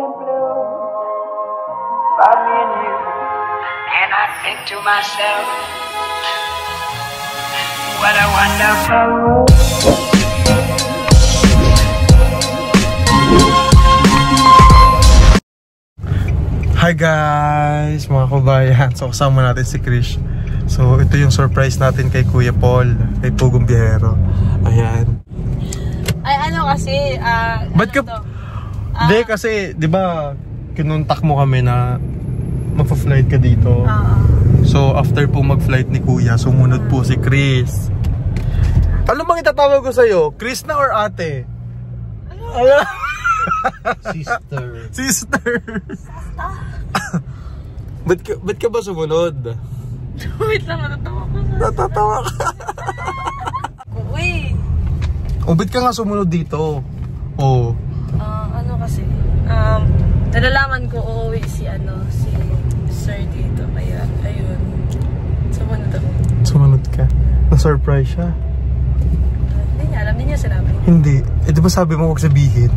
in blue for me and you. And I think to myself, what a wonderful world. Hi guys, mga kabayan. So kasama natin si Krish. So ito yung surprise natin kay Kuya Paul, kay Pugong Biyahero. Ayan. Ay ano kasi, ba't ka? Hindi kasi, di ba, kinontak mo kami na magpa-flight ka dito. So after po mag-flight ni Kuya, sumunod po si Chris. Ano bang itatawag ko sa'yo? Chris na or ate? Ano? Sister. Sister. Ba't ka ba sumunod? Wait lang, natatawa ko. Natatawa ka. Uy. O ba't ka nga sumunod dito? Oh. Ano kasi, nalalaman ko uuwi si sir dito. Kaya, ayun. Sumunod ako. Sumunod ka? Na-surprise siya? Hindi niya alam, hindi niya sinabi. Hindi. Eh di ba sabi mo huwag sabihin?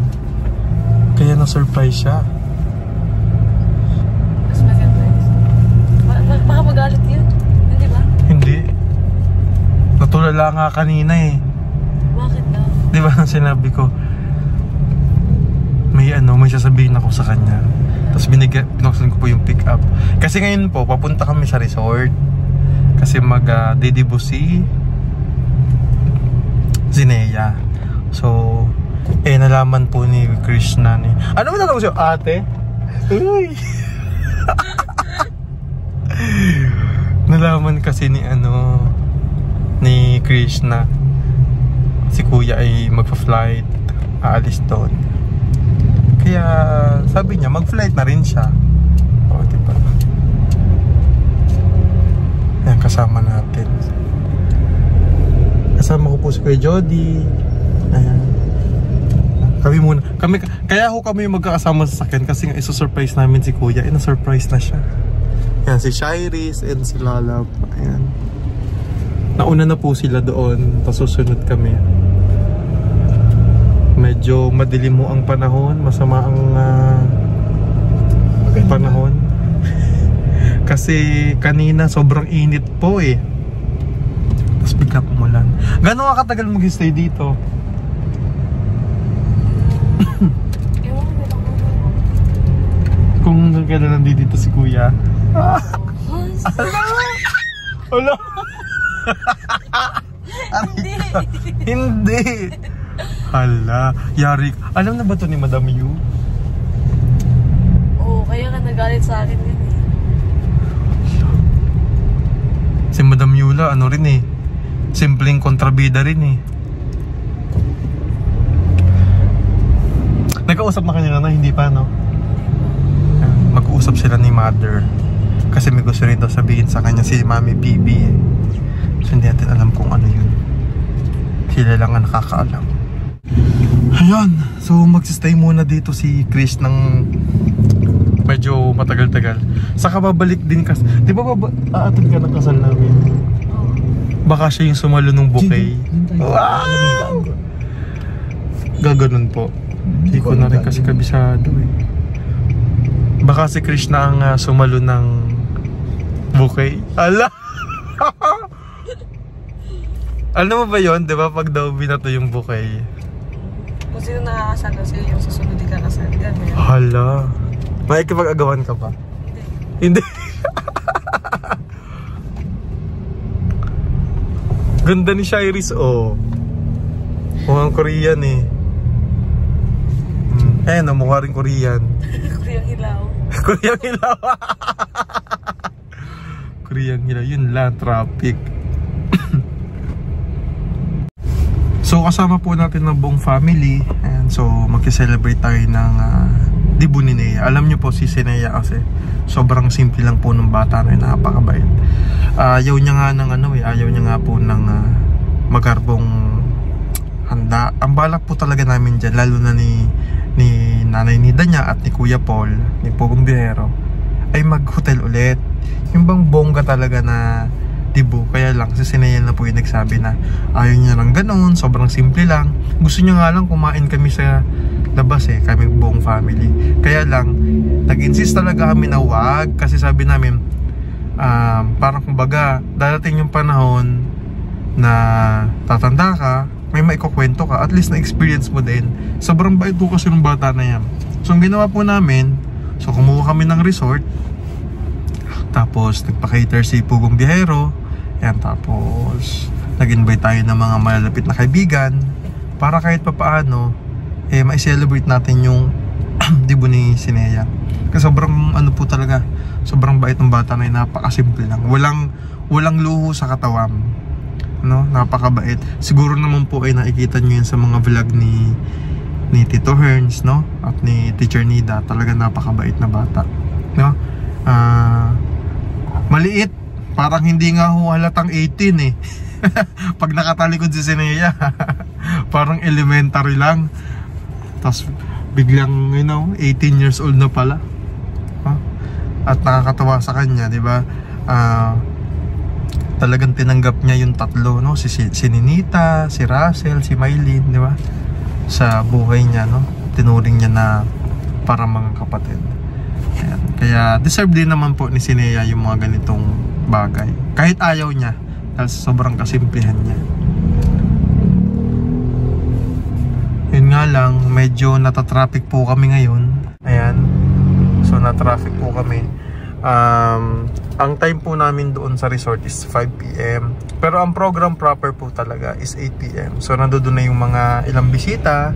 Kaya na-surprise siya. Mas maganda yun. Baka magalit yun. Hindi ba? Hindi. Natulala nga kanina eh. Bakit daw? Di ba sinabi ko? May sasabihin ako sa kanya. Tapos binuksan ko po yung pick up. Kasi ngayon po, papunta kami sa resort. Kasi mag-dedibo si Zinea. So, nalaman po ni Krishna ni... Ano ba nagawin siya? Ate? Uy! Nalaman kasi ni ni Krishna si Kuya ay magpa-flight, aalis doon. Kaya sabi niya mag-flight na rin siya. O diba? Ayan, kasama natin. Kasama ko po si Kuya Jody. Ayan. Kami muna. Kaya kami magkakasama sa sakyan kasi nga iso-surprise namin si Kuya. Na-surprise na siya. Ayan, si Shairis and si Lalab. Ayan. Nauna na po sila doon. Tapos susunod kami. Medyo madilim mo ang panahon. Masama ang panahon. Kasi kanina sobrang init po eh. Tapos bigla pumulan. Gano'n ka katagal mag-stay dito? Kung kailan nandito si Kuya. Wala. Hindi. Hindi. Hala, yari. Alam na ba to ni Madam Yu? Oo, kaya ka nagalit sa akin din eh. Si Madam Yula, rin eh. Simpleng kontrabida rin eh. Nagkausap na kanila na, hindi pa no? Mag-uusap sila ni Mother. Kasi may gusto rin daw sabihin sa kanya si Mami PB eh. So hindi natin alam kung ano yun. Sila lang ang nakakaalam. Ayan, so magsistay muna dito si Chris ng medyo matagal-tagal. Saka babalik din kasi, di ba aatid ka ng kasal namin? Baka siya yung sumalo ng bouquet. Wow! Gaganon po. Hindi ko na rin kasi kabisado eh. Baka si Krishna ang sumalo ng bouquet. Ala! Alam mo ba yun? Diba pag daw binato yung bouquet? Kung sino nakakasal na sila yung susunod di ka kasal. Hala! May ikipag-agawan ka pa? Hindi. Ganda ni Shairis oh. Mukhang Korean eh. Mukha rin Korean. Koreang hilaw. Koreang hilaw. Koreang hilaw. Yun lang, traffic. So kasama po natin ng buong family. And so magki-celebrate tayo ng dibo ni Nea. Alam nyo po si Nea kasi sobrang simple lang po ng bata na yun, napakabait. Ayaw niya nga ng ayaw niya nga po ng magarbong handa. Ang balak po talaga namin dyan, lalo na ni Nanay Nida niya at ni Kuya Paul, ni Pugong Biyahero, ay mag-hotel ulit. Yung bang bongga talaga na dibo. Kaya lang, si Nea na po yung nagsabi na ayaw niya lang ganun, sobrang simple lang. Gusto niya nga lang kumain kami sa labas kami buong family. Kaya lang nag-insist talaga kami na wag, kasi sabi namin parang kumbaga dadating yung panahon na tatanda ka, may maikukwento ka, at least na experience mo din. Sobrang bait po kasi ng bata na yan. So ang ginawa po namin, so kumuha kami ng resort, tapos nagpa-cater si Pugong Biyahero, yan, tapos nag-invite tayo ng mga malalapit na kaibigan para kahit papaano ma-celebrate natin yung debut ni Sinea. Kasi sobrang ano po talaga, sobrang bait ng bata na yun, napakasimple lang, walang luho sa katawan, no? Napakabait. Siguro naman po ay nakikita nyo yun sa mga vlog ni Tito Herns, no? At ni Teacher Nida. Talaga napakabait na bata, no? Maliit, parang hindi nga ho halatang 18 pag nakatalikod si Sinea. Parang elementary lang, tapos biglang 18 years old na pala, at nakakatawa sa kanya, di ba? Talagang tinanggap niya yung tatlo, no? Si Ninita, si Russell, si Mylene, di ba? Sa buhay niya, no? Tinuring niya na para mga kapatid. Ayan. Kaya deserve din naman po ni Sinea yung mga ganitong bagay, kahit ayaw niya, dahil sobrang kasimplihan niya. Yun nga lang, medyo natatraffic po kami ngayon. Ayan. So na-traffic po kami. Ang time po namin doon sa resort is 5 PM. Pero ang program proper po talaga is 8 PM. So nandoon na yung mga ilang bisita.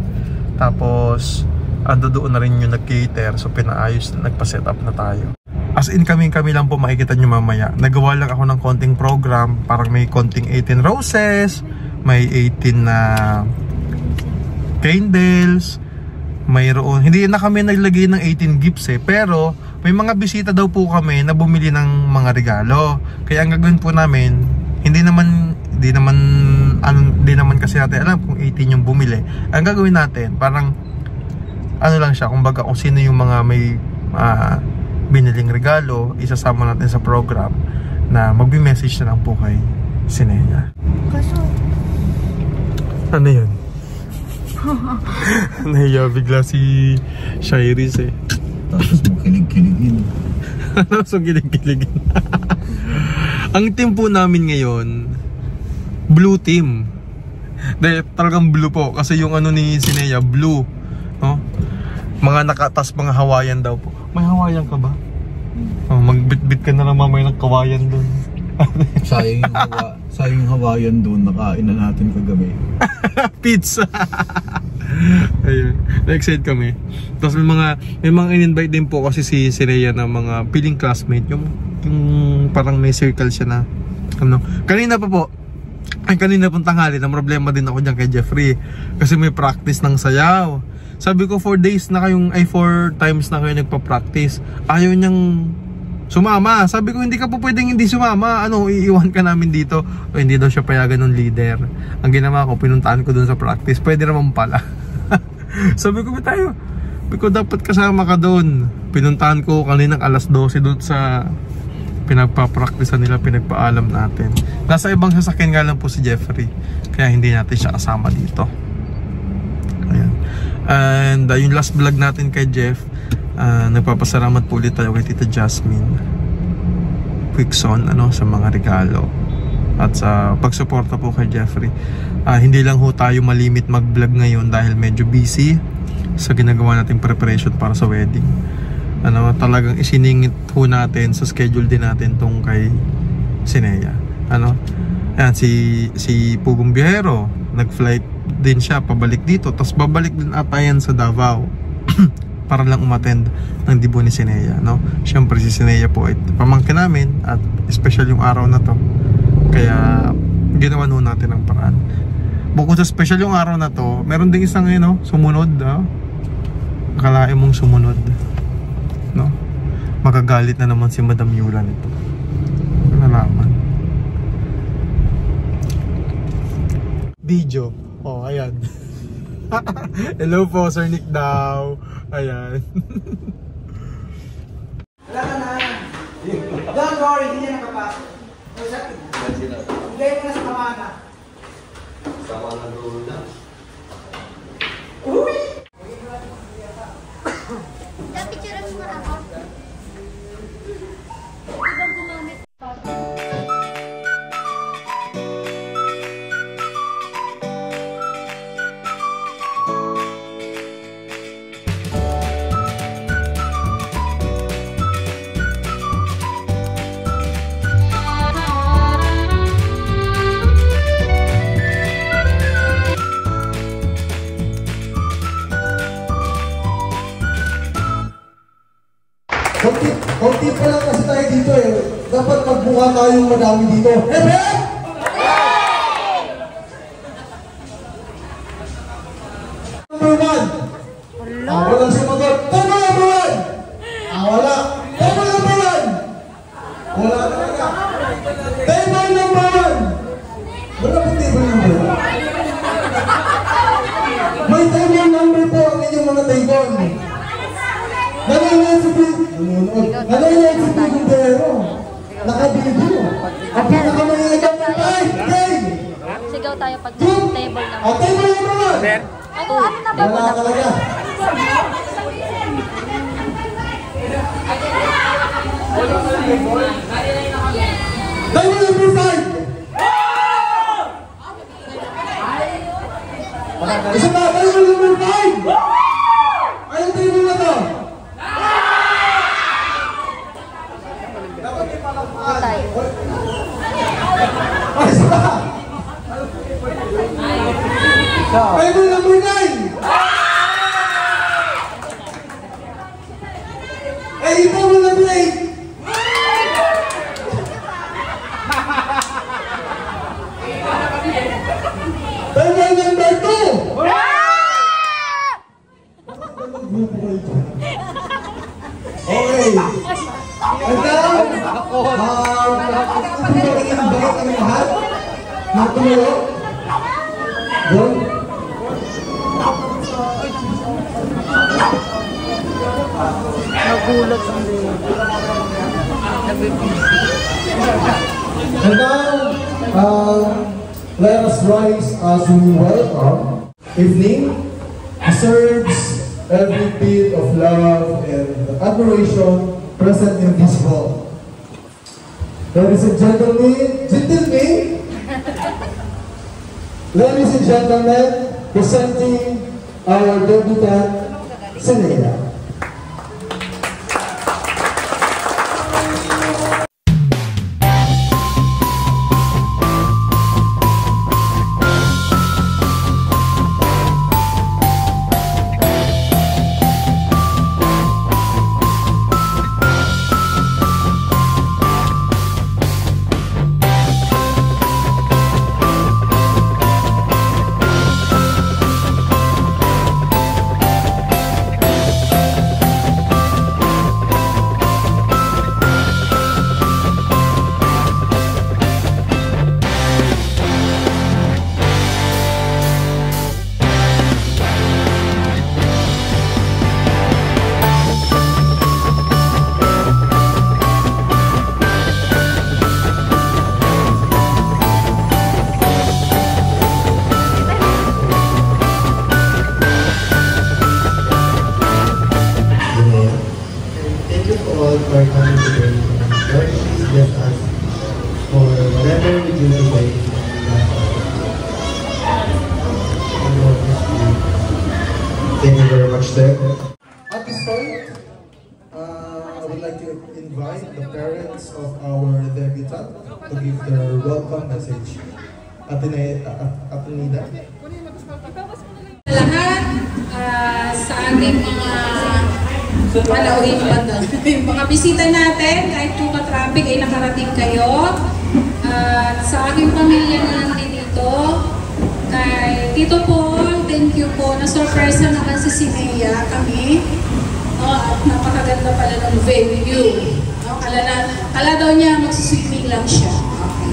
Tapos doon na rin yung nag-cater. So pinaayos, nagpa-set up na tayo. As in kami lang po, makikita nyo mamaya. Nagawa lang ako ng konting program. Parang may konting 18 roses, may 18 na candles, mayroon, hindi na kami naglagay ng 18 gifts pero may mga bisita daw po kami na bumili ng mga regalo. Kaya ang gagawin po namin, hindi naman kasi natin alam kung 18 yung bumili. Ang gagawin natin, parang ano lang siya, kumbaga kung sino yung mga may biniling regalo, isasama natin sa program na magbi-message na lang po kay Sinea. Kaso ano yun? Nahiya bigla si Shairis Tapos mo kilig-kiligin. So kilig-kiligin. Ang team po namin ngayon, blue team. Dahil talagang blue po, kasi yung ano ni Sinea, blue, no? Mga nakatas, mga Hawaiian daw po. May Hawaiian ka ba? Magbitbit ka na lang mamaya ng kawayan doon. Sayang yung Hawaiian doon, nakain na natin kagabi. Pizza. Ayun, na-excite kami. Tapos may mga in-invite din po kasi si Sinea na mga piling classmate, yung parang may circle siya na ano. Kanina pong tanghali, na problema din ako diyan kay Jeffrey kasi may practice ng sayaw. Sabi ko 4 times na kayo nagpa-practice. Ayaw niyang sumama. Sabi ko hindi ka po pwedeng hindi sumama. Ano, iiwan ka namin dito. O, hindi daw siya payagan ng leader. Ang ginawa ko, pinuntaan ko dun sa practice. Pwede naman pala. Sabi ko dapat kasama ka dun. Pinuntaan ko kaninang alas 12 dun sa pinagpa-practice nila, pinagpaalam natin. Nasa ibang sasakyan nga lang po si Jeffrey. Kaya hindi natin siya kasama dito. Ayan. And yung last vlog natin kay Jeff, nagpapasalamat po ulit tayo kay Tita Jasmine Quickson sa mga regalo at sa pagsuporta po kay Jeffrey. Hindi lang ho tayo malimit mag-vlog ngayon dahil medyo busy sa ginagawa nating preparation para sa wedding. Talagang isiningit ho natin sa schedule din natin tong kay Sinea. Ayan, si Pugong Biyahero, nag-flight din siya pabalik dito, tapos babalik din ata yan sa Davao para lang umattend ng debut ni Sinea, no? Siyempre si Sinea po ay pamangkin namin at special yung araw na to, kaya ginawa nun natin ang paraan. Bukod sa special yung araw na to, meron ding isang sumunod, akalain mong sumunod, no? Magagalit na naman si Madam Yula nito. Nalaman video. Oh, ayan. Hello po, Sir Nick daw. Ayan. Wala ka na. Don't worry, hindi niya nakapasok. Bigay mo na sa kamana. Sama na doon na. Uy! Konti pa lang kasi tayo dito eh. Dapat magmukha tayong madami dito. Amen? Number 1. Walang sumagot. Tama number 1. Wala. Tama number 1. Wala talaga. Table number 1. Wala po table number 1. May table number po ang inyong mga table. Nanonood si Pigumbero. Nakabibyo. Ang pinakamayagam ng 5 game. Sigaw tayo pag table naman. Table number 1. Ano na ba? Wala talaga. Table number 5. Isa na, table number 5. Ayun table na to. Table number 9. Table number 8. Table number 2. Okay. And now, i-invite kami lahat na tumulo. Doon. Nagulat ang din. And now, let us rise as we welcome evening deserves every bit of love and admiration present in this hall. Ladies and gentlemen, ladies and gentlemen, presenting our debutant, Sinea. For coming today. Lord, please bless us for whatever we do today. Thank you very much, sir. At this point, I would like to invite the parents of our debutant to give their welcome message. Atenida. Lahat sa ating mga panauhin banda. Yung mga bisita natin, kahit yung ka-traffic ay nakarating kayo. At sa aking pamilya na nandito, kay Tito Paul, thank you po. Na-surpresa naman si Sinea kami. At napakaganda pala ng venue. Kala daw niya magsuswimming lang siya. Okay.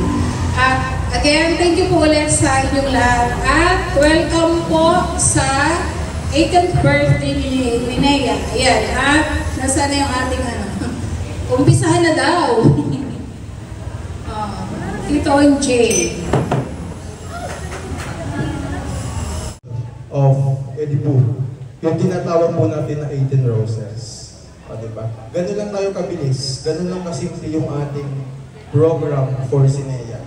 At again, thank you po ulit sa inyong lahat. At welcome po sa 18th birthday ni Nea. Ayan, at nasa na yung ating umpisahan na daw. Tito J. Of Edibu. Yung tinatawag po natin na 18 Roses. ba? Ganun lang tayo kabilis, ganun lang kasimple yung ating program for Sinea.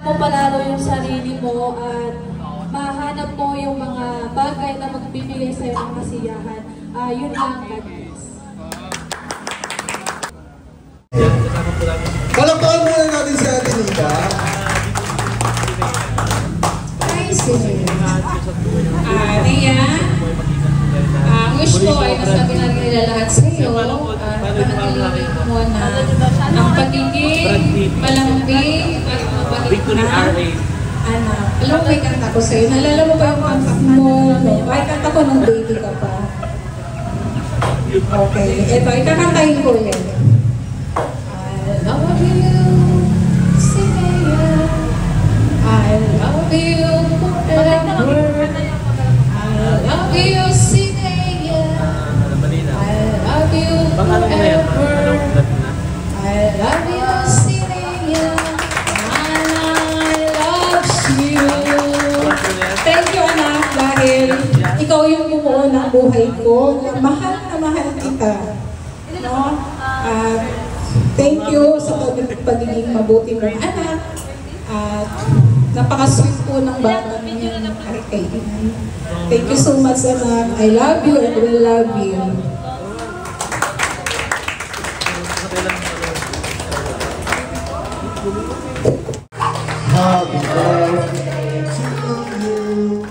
Mo palalo yung sarili mo at mahanap mo yung mga bagay na magbibigay sa'yo ng kasiyahan. Yun lang, God bless. Palakpakan muna natin si Ate Nika. Nia, ang wish ko ay nasabi na nila lahat sa iyo. Panatilihin mo na ang pagiging malambing at mabalik na anak. Alam mo, may kanta ko sa'yo. Nalala mo ba yung kanta mo? Ay, kanta ko nung baby ka pa. Okay. Ito, ikakantahin ko yan. I love you, Sinea. I love you forever. I love you, Sinea. I love you forever. I love you, Sinea. And I love you. Thank you, anak, dahil ikaw yung bumuo ng buhay ko. Mahal na mahal kita. No? Thank you sa pagiging mabuti mong anak. At napaka-sweet po ng bata niyo kay Inay. Thank you so much, anak. I love you and we love you. Happy birthday to you.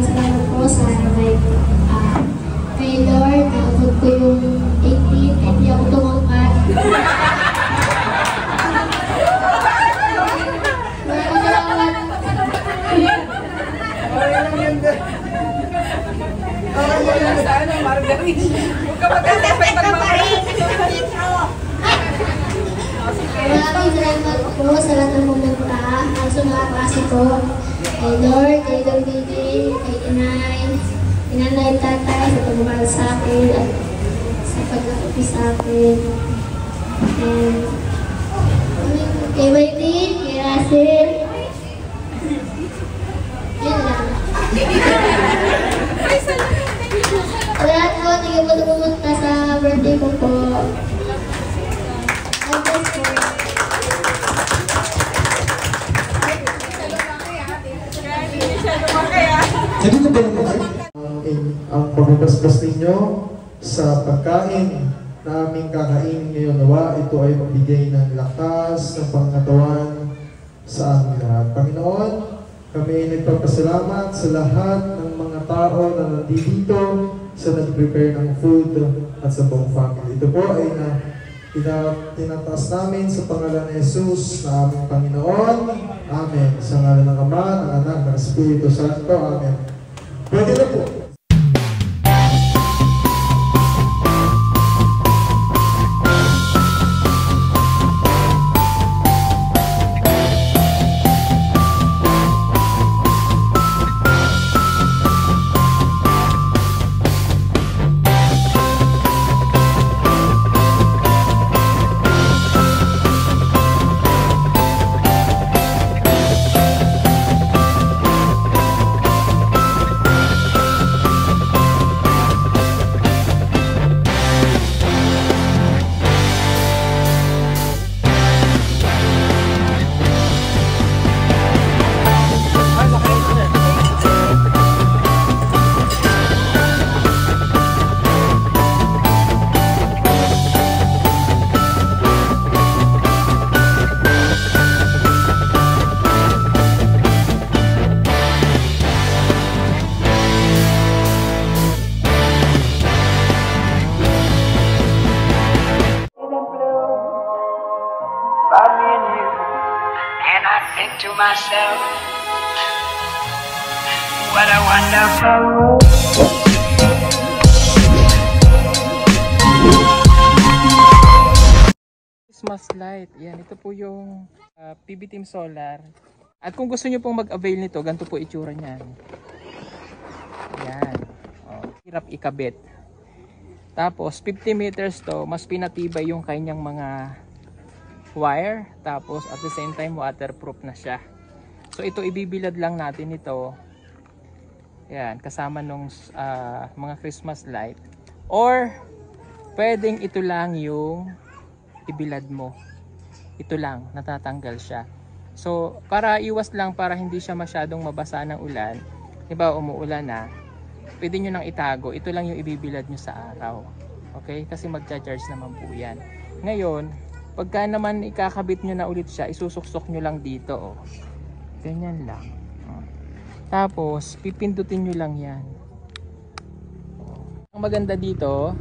maraming salamat po sa kay Lord. Naabot ko yung 18, hindi ako tumangkat. Maraming salamat. Maraming salamat po sa lahat ng pumunta. Ang sumakasi ko kay Lord, kay Lord Didi, kay Inanay Tatay sa pagmamahal sa akin at sa pag-api sa akin. And kay Whitey, kay Russell. Yun lang. Sa lahat po, hindi ko po pumunta sa birthday ko po. Hindi ko ba naman ang pagbabasbas ninyo sa pagkain na aming kakainin ngayon, nawa ito ay magbigay ng lakas ng pangatawan sa aming lahat. Panginoon, kami ay nagpapasalamat sa lahat ng mga tao na nandito sa nag-prepare ng food at sa buong family. Ito po ay tinataas namin sa pangalan ni Jesus na aming Panginoon. Amen. Sa ngalan ng Ama, ng Anak, ng Espiritu Santo. Amen. Pwede na po. To myself, what a wonderful world. Christmas light. Yan, ito po yung PB Team Solar. At kung gusto nyo pong mag-avail nito, ganito po itsura niyan. Yan. Oh, hirap ikabit. Tapos 50 meters to, mas pinatibay yung kanyang mga wire, tapos at the same time waterproof na siya. So ito ibibilad lang natin ito. Yan, kasama nung mga Christmas light. Or pwedeng ito lang yung ibilad mo. Ito lang, natatanggal siya. So para iwas lang, para hindi siya masyadong mabasa ng ulan. Diba umuulan na, pwede nyo nang itago. Ito lang yung ibibilad nyo sa araw. Okay? Kasi magcha-charge naman po yan. Ngayon, pagka naman ikakabit nyo na ulit siya, isusuksok nyo lang dito. Oh. Ganyan lang. Oh. Tapos, pipindutin nyo lang yan. Oh. Ang maganda dito,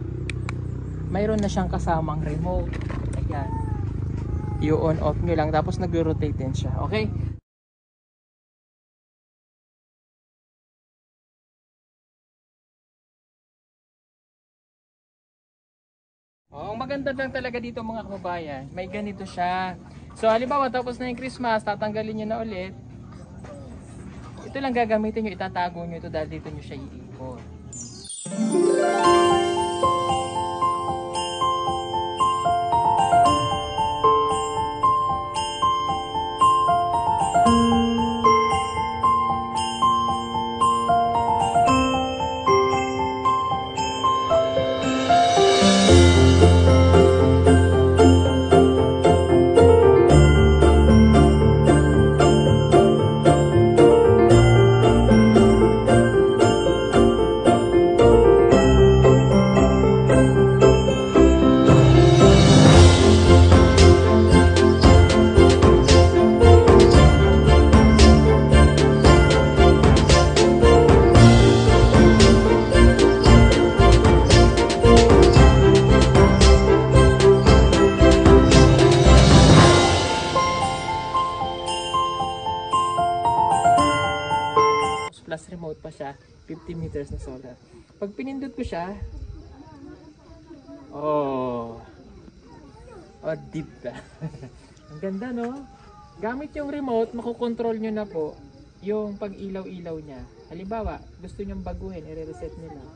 mayroon na siyang kasamang remote. Ayan. I-on off nyo lang, tapos nag-rotate din siya. Okay? Oh, ang maganda lang talaga dito mga kababayan, may ganito siya. So halimbawa tapos na yung Christmas, tatanggalin nyo na ulit. Ito lang gagamitin nyo, itatago nyo ito dahil dito nyo siya iikot. remote pa siya, 50 meters na solar. Pag pinindot ko siya, deep ba? Ang ganda, no? Gamit yung remote, makokontrol nyo na po yung pag-ilaw-ilaw niya. Halimbawa, gusto nyong baguhin, i-reset nyo lang.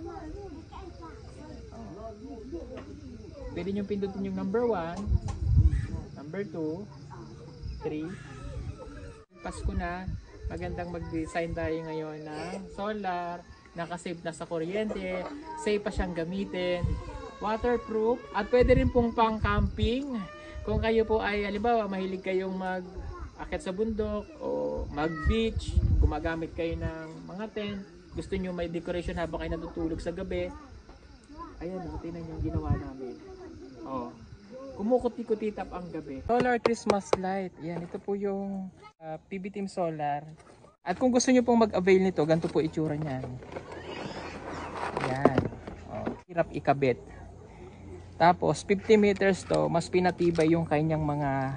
Pwede nyo pindutin yung number 1, number 2, 3. Pasko na, magandang mag-design tayo ngayon ng solar, nakasave na sa kuryente, safe pa siyang gamitin, waterproof, at pwede rin pong pang camping. Kung kayo po ay, halimbawa, mahilig kayong mag-akit sa bundok o mag-beach, gumagamit kayo ng mga tent, gusto nyo may decoration habang kayo natutulog sa gabi, ayan o, tingnan yung ginawa namin. Kumukuti-kutitap ang gabi. Solar Christmas light. Yan, ito po yung PB Team Solar. At kung gusto nyo pong mag-avail nito, ganito po itsura niyan. Yan. Hirap ikabit. Tapos 50 meters to, mas pinatibay yung kanyang mga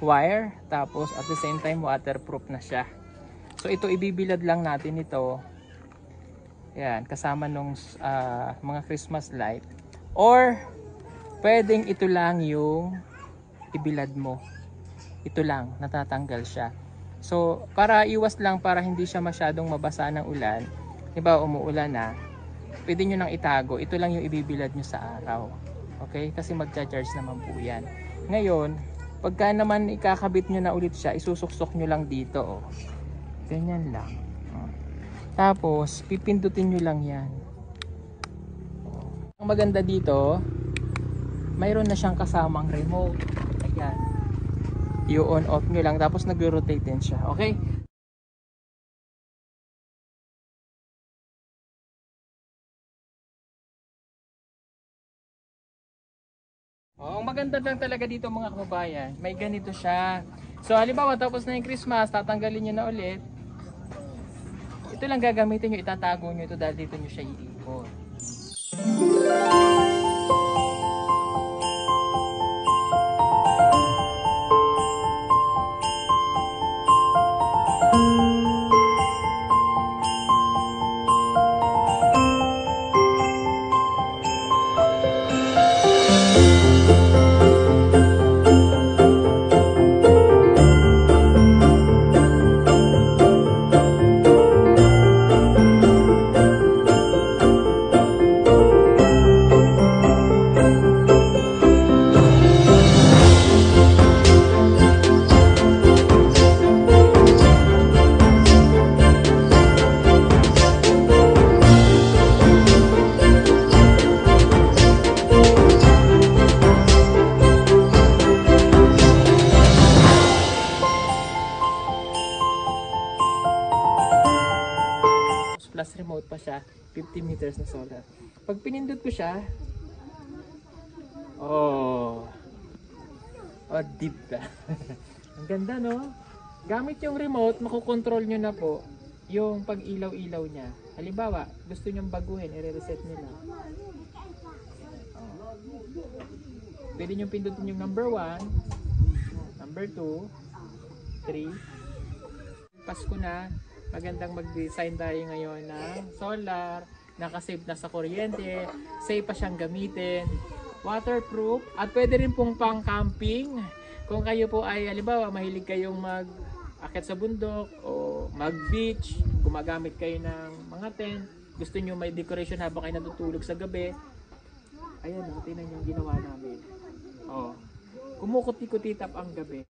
wire. Tapos at the same time waterproof na siya. So ito ibibilad lang natin ito. Yan, kasama nung mga Christmas light. Or pwedeng ito lang yung ibilad mo. Ito lang, natatanggal siya. So, para iwas lang, para hindi siya masyadong mabasa ng ulan, diba umuulan na, pwede nyo nang itago. Ito lang yung ibibilad nyo sa araw. Okay? Kasi magcha-charge naman po yan. Ngayon, pagka naman ikakabit nyo na ulit siya, isusuksok nyo lang dito. Ganyan lang. Tapos, pipindutin nyo lang yan. Ang maganda dito, mayroon na siyang kasamang remote. Ayan. I-on off nyo lang. Tapos nag-rotate din siya. Okay? Ang maganda lang talaga dito mga kababayan, may ganito siya. So halimbawa tapos na yung Christmas, tatanggalin nyo na ulit. Ito lang gagamitin nyo, itatago nyo ito dahil dito nyo siya iikot. Plus remote pa siya, 50 meters na solar. Pag pinindot ko siya, deep ba? Ang ganda, no? Gamit yung remote, makokontrol nyo na po yung pag-ilaw-ilaw niya. Halimbawa, gusto nyong baguhin, i-reset nyo lang. Pwede nyong pindutin yung number 1, number 2, 3. Pasko na, magandang mag-design tayo ngayon ng solar, nakasave na sa kuryente, safe pa siyang gamitin, waterproof, at pwede rin pong pang camping. Kung kayo po ay, halimbawa, mahilig kayong mag-akit sa bundok o mag-beach, gumagamit kayo ng mga tent, gusto nyo may decoration habang kayo natutulog sa gabi, ayan o, tingnan yung ginawa namin. Kumukuti-kutitap ang gabi.